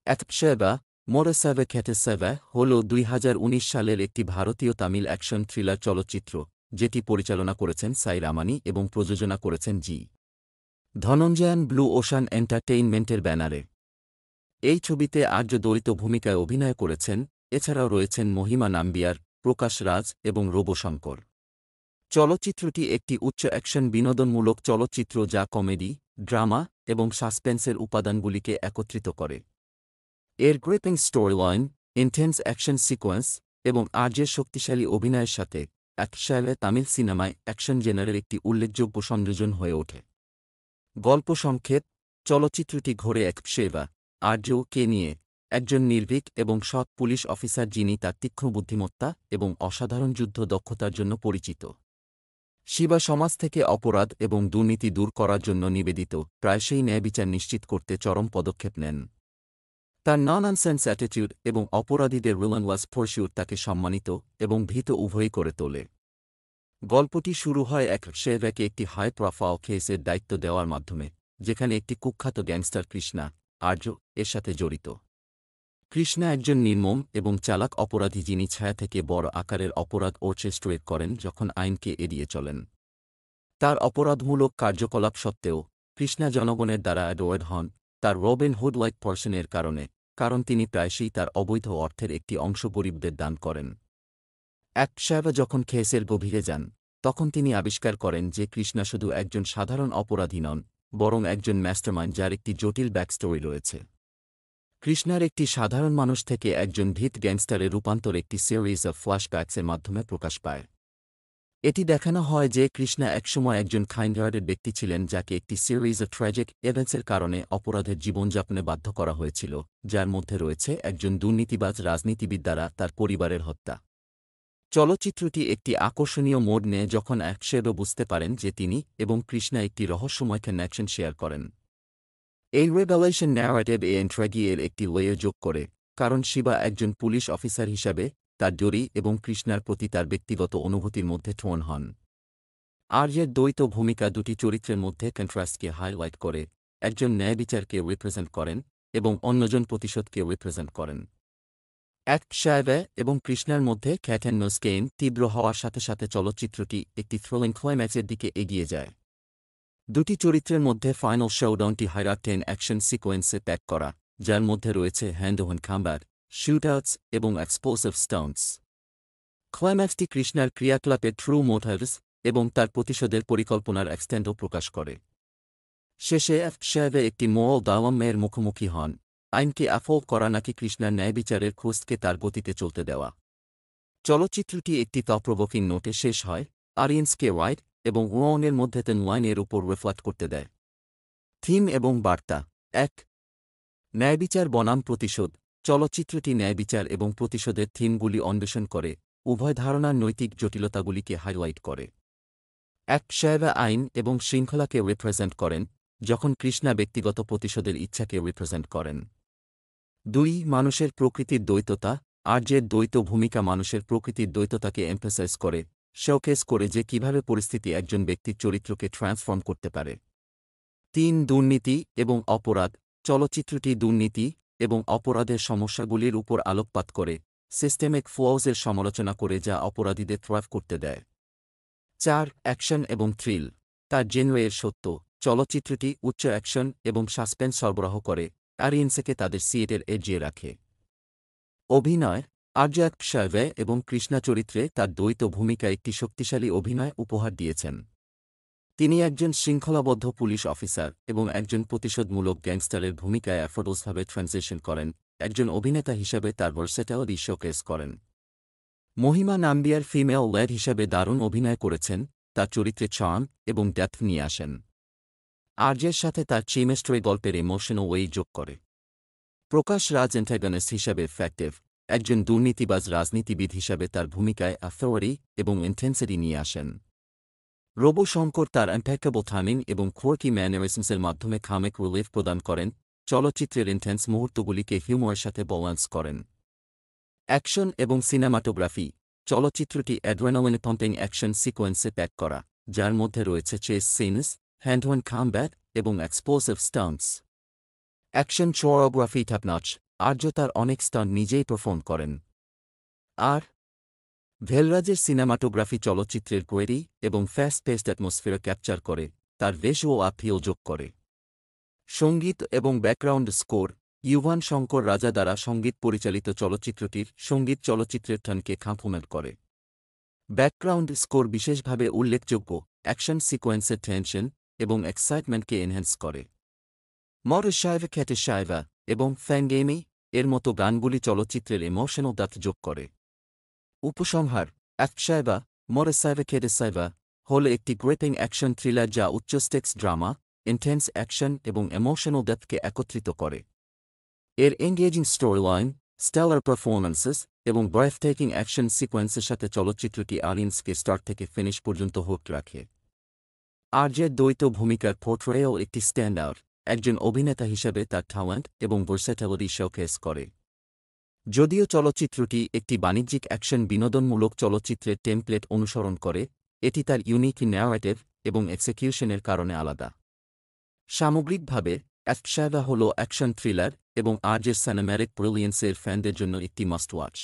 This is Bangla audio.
অ্যাথপসেবা মোরেসাভে খ্যাটেসেভা হল ২০১৯ সালের একটি ভারতীয় তামিল অ্যাকশন থ্রিলার চলচ্চিত্র যেটি পরিচালনা করেছেন সাই রামানি এবং প্রযোজনা করেছেন জি ধনঞ্জয়ান ব্লু ওশান এন্টারটেইনমেন্টের ব্যানারে। এই ছবিতে আর্য দরিত ভূমিকায় অভিনয় করেছেন, এছাড়াও রয়েছেন মহিমা নাম্বিয়ার, প্রকাশ রাজ এবং রোবোশঙ্কর। চলচ্চিত্রটি একটি উচ্চ অ্যাকশন বিনোদনমূলক চলচ্চিত্র যা কমেডি, ড্রামা এবং সাসপেন্সের উপাদানগুলিকে একত্রিত করে। এর গ্রিপিং স্টোরিলাইন, ইন্টেন্স অ্যাকশন সিকোয়েন্স এবং আর্যের শক্তিশালী অভিনয়ের সাথে একসাথে তামিল সিনেমায় অ্যাকশন জেনারের একটি উল্লেখযোগ্য সংযোজন হয়ে ওঠে। গল্প সংক্ষেপ: চলচ্চিত্রটি ঘোরে একশেবা আর্যকে নিয়ে, একজন নির্ভীক এবং সৎ পুলিশ অফিসার যিনি তার তীক্ষ্ণ বুদ্ধিমত্তা এবং অসাধারণ যুদ্ধ দক্ষতার জন্য পরিচিত। শিবা সমাজ থেকে অপরাধ এবং দুর্নীতি দূর করার জন্য নিবেদিত, প্রায়শই ন্যায়বিচার নিশ্চিত করতে চরম পদক্ষেপ নেন। তার নন-ননসেন্স অ্যাটিটিউড এবং অপরাধীদের রিলেনওয়াস পরস্যুট তাকে সম্মানিত এবং ভীত উভয়ই করে তোলে। গল্পটি শুরু হয় একশেবাকে একটি হাই প্রোফাইল কেসের দায়িত্ব দেওয়ার মাধ্যমে, যেখানে একটি কুখ্যাত গ্যাংস্টার কৃষ্ণা আর্য এর সাথে জড়িত। কৃষ্ণা একজন নির্মম এবং চালাক অপরাধী যিনি ছায়া থেকে বড় আকারের অপরাধ অর্চেস্ট্রেট করেন যখন আইনকে এড়িয়ে চলেন। তার অপরাধমূলক কার্যকলাপ সত্ত্বেও কৃষ্ণা জনগণের দ্বারা অ্যাডোয়ার্ড হন তার রবিন হুড লাইক পার্সনের কারণ তিনি প্রায়শই তার অবৈধ অর্থের একটি অংশ গরিবদের দান করেন। একশেবা যখন কেসের গভীরে যান, তখন তিনি আবিষ্কার করেন যে কৃষ্ণা শুধু একজন সাধারণ অপরাধী নন, বরং একজন ম্যাস্টারমাইন্ড যার একটি জটিল ব্যাকস্টোরি রয়েছে। কৃষ্ণার একটি সাধারণ মানুষ থেকে একজন ভীত গ্যাংস্টারে রূপান্তর একটি সিরিজ অফ ফ্ল্যাশব্যাকসের মাধ্যমে প্রকাশ পায়। এটি দেখানো হয় যে কৃষ্ণা একসময় একজন কাইন্ড-হার্টেড ব্যক্তি ছিলেন যাকে একটি সিরিজ অফ ট্র্যাজিক ইভেন্টসের কারণে অপরাধের জীবনযাপনে বাধ্য করা হয়েছিল, যার মধ্যে রয়েছে একজন দুর্নীতিবাজ রাজনীতিবিদ দ্বারা তার পরিবারের হত্যা। চলচ্চিত্রটি একটি আকর্ষণীয় মোড় নেয় যখন একশেবা বুঝতে পারেন যে তিনি এবং কৃষ্ণা একটি রহস্যময় কানেকশন শেয়ার করেন। এই রেভেলেশন ন্যারেটিভ এর একটি লেয়ার যোগ করে, কারণ শিবা একজন পুলিশ অফিসার হিসাবে তার জরি এবং কৃষ্ণার প্রতি তার ব্যক্তিগত অনুভূতির মধ্যে ঠোন হন। আর্যের দ্বৈত ভূমিকা দুটি চরিত্রের মধ্যে কন্ট্রাস্টকে হাইলাইট করে, একজন ন্যায়বিচারকে রিপ্রেজেন্ট করেন এবং অন্যজন প্রতিশোধকে রিপ্রেজেন্ট করেন। একশেবা এবং কৃষ্ণার মধ্যে ক্যাট-অ্যান্ড-মাউস-গেম তীব্র হওয়ার সাথে সাথে চলচ্চিত্রটি একটি থ্রিলিং ক্লাইম্যাক্সের দিকে এগিয়ে যায়। দুটি চরিত্রের মধ্যে ফাইনাল শোডাউনটি হাইরাকটেন অ্যাকশন সিকোয়েন্সে প্যাক করা, যার মধ্যে রয়েছে হ্যান্ড-টু-হ্যান্ড কম্ব্যাট, শুটআউটস এবং এক্সপ্লোসিভ স্টান্টস। ক্লাইম্যাক্সটি কৃষ্ণার ক্রিয়াকলাপের ট্রু মোটিভস এবং তার প্রতিশোধের পরিকল্পনার এক্সটেন্ডও প্রকাশ করে। শেষে একশেবা একটি মোরাল ডাইলেমার মুখোমুখি হন, আইনকে অ্যাফোর্ড করা নাকি কৃষ্ণার ন্যায়বিচারের খোঁজকে তার গতিতে চলতে দেওয়া। চলচ্চিত্রটি একটি থট-প্রভোকিং নোটে শেষ হয়, অডিয়েন্সকে রাইট এবং রংয়ের মধ্যে লাইনের উপর রিফ্লেক্ট করতে দেয়। থিম এবং বার্তা: ১. ন্যায়বিচার বনাম প্রতিশোধ। চলচ্চিত্রটি ন্যায়বিচার এবং প্রতিশোধের থিমগুলি অন্বেষণ করে, উভয় ধারণার নৈতিক জটিলতাগুলিকে হাইলাইট করে। একশেবা আইন এবং শৃঙ্খলাকে রিপ্রেজেন্ট করেন, যখন কৃষ্ণা ব্যক্তিগত প্রতিশোধের ইচ্ছাকে রিপ্রেজেন্ট করেন। ২. মানুষের প্রকৃতির দ্বৈততা। আর্যের দ্বৈত ভূমিকা মানুষের প্রকৃতির দ্বৈততাকে এমফাসাইজ করে, শোকেস করে যে কিভাবে পরিস্থিতি একজন ব্যক্তির চরিত্রকে ট্রান্সফর্ম করতে পারে। ৩. দুর্নীতি এবং অপরাধ। চলচ্চিত্রটি দুর্নীতি এবং অপরাধের সমস্যাগুলির উপর আলোকপাত করে, সিস্টেমিক ফ্লজের সমালোচনা করে যা অপরাধীদের থ্রাইভ করতে দেয়। ৪. অ্যাকশন এবং থ্রিল। তার জেনরের সত্য, চলচ্চিত্রটি উচ্চ অ্যাকশন এবং সাসপেন্স সরবরাহ করে, অডিয়েন্সকে তাদের সিটের এজিয়ে রাখে। অভিনয়: আর্য একশেবা এবং কৃষ্ণা চরিত্রে তার দ্বৈত ভূমিকা একটি শক্তিশালী অভিনয় উপহার দিয়েছেন। তিনি একজন শৃঙ্খলাবদ্ধ পুলিশ অফিসার এবং একজন প্রতিশোধমূলক গ্যাংস্টারের ভূমিকায় এফোর্টসভাবে ট্রানজিশন করেন, একজন অভিনেতা হিসাবে তার ভার্সেটাইলিটি শোকেস করেন। মহিমা নাম্বিয়ার ফিমেল লেড হিসাবে দারুণ অভিনয় করেছেন, তার চরিত্রে চার্ম এবং ডেপথ নিয়ে আসেন। আর্যের সাথে তার চেমিস্ট্রি গল্পের ইমোশনাল ওয়েই যোগ করে। প্রকাশ রাজ অ্যান্টাগনিস্ট হিসাবে এফেক্টিভ, একজন দুর্নীতিবাজ রাজনীতিবিদ হিসাবে তার ভূমিকায় অথরিটি এবং ইন্টেন্সিটি নিয়ে আসেন। রোবোশঙ্কর তার ইম্প্যাকেবল টাইমিং এবং কোয়ার্কি ম্যানারিজমসের মাধ্যমে কমিক রিলিফ প্রদান করেন, চলচ্চিত্রের ইন্টেন্স মুহূর্তগুলিকে হিউমারের সাথে ব্যালেন্স করেন। অ্যাকশন এবং সিনেমাটোগ্রাফি। চলচ্চিত্রটি অ্যাড্রেনালিন পাম্পিং অ্যাকশন সিকোয়েন্সে প্যাক করা, যার মধ্যে রয়েছে চেস সিনস, হ্যান্ড-টু-হ্যান্ড কম্ব্যাট এবং explosive stunts. Action choreography top notch, Arya তার অনেক স্টান্ট নিজেই পারফর্ম করেন। আর ভেলরাজের সিনেমাটোগ্রাফি চলচ্চিত্রের কোয়েরি এবং ফাস্ট পেসড অ্যাটমসফিয়ার ক্যাপচার করে, তার বেশ ও আপিও যোগ করে। সঙ্গীত এবং ব্যাকগ্রাউন্ড স্কোর ইউভান শঙ্কর রাজা দ্বারা সঙ্গীত পরিচালিত চলচ্চিত্রটির সঙ্গীত চলচ্চিত্রের টানকে কমপ্লিমেন্ট করে। ব্যাকগ্রাউন্ড স্কোর বিশেষভাবে উল্লেখযোগ্য, অ্যাকশন সিকোয়েন্সের টেনশন এবং এক্সাইটমেন্টকে এনহ্যান্স করে। মরসাইভা খ্যাটেসাইভা এবং ফ্যাঙ্গেমি এর মতো গানগুলি চলচ্চিত্রের ইমোশনাল ডেপথ যোগ করে। উপসংহার: অ্যাকশাইভা মরসাইভা খ্যাটেসাইভা হল একটি গ্রিপিং অ্যাকশন থ্রিলার যা উচ্চ স্টেক্স ড্রামা, ইন্টেন্স অ্যাকশন এবং ইমোশনাল ডেপথকে একত্রিত করে। এর এঙ্গেজিং স্টোরিলাইন, স্টেলার পারফরম্যান্সেস এবং ব্রেথটেকিং অ্যাকশন সিকোয়েন্সের সাথে চলচ্চিত্রটি অডিয়েন্সকে স্টার্ট থেকে ফিনিশ পর্যন্ত হুকড রাখে। আর্যের দ্বৈত ভূমিকার পোর্ট্রেও একটি স্ট্যান্ড আউট, একজন অভিনেতা হিসেবে তার ট্যালেন্ট এবং ভার্সেটালিটি শোকেস করে। যদিও চলচ্চিত্রটি একটি বাণিজ্যিক অ্যাকশন বিনোদনমূলক চলচ্চিত্রের টেমপ্লেট অনুসরণ করে, এটি তার ইউনিক ন্যারেটিভ এবং এক্সিকিউশনের কারণে আলাদা। সামগ্রিকভাবে অ্যাকশাইভা হল অ্যাকশন থ্রিলার এবং আর্যের সিনেম্যাটিক ব্রিলিয়েন্সের ফ্যানদের জন্য একটি মাস্ট ওয়াচ।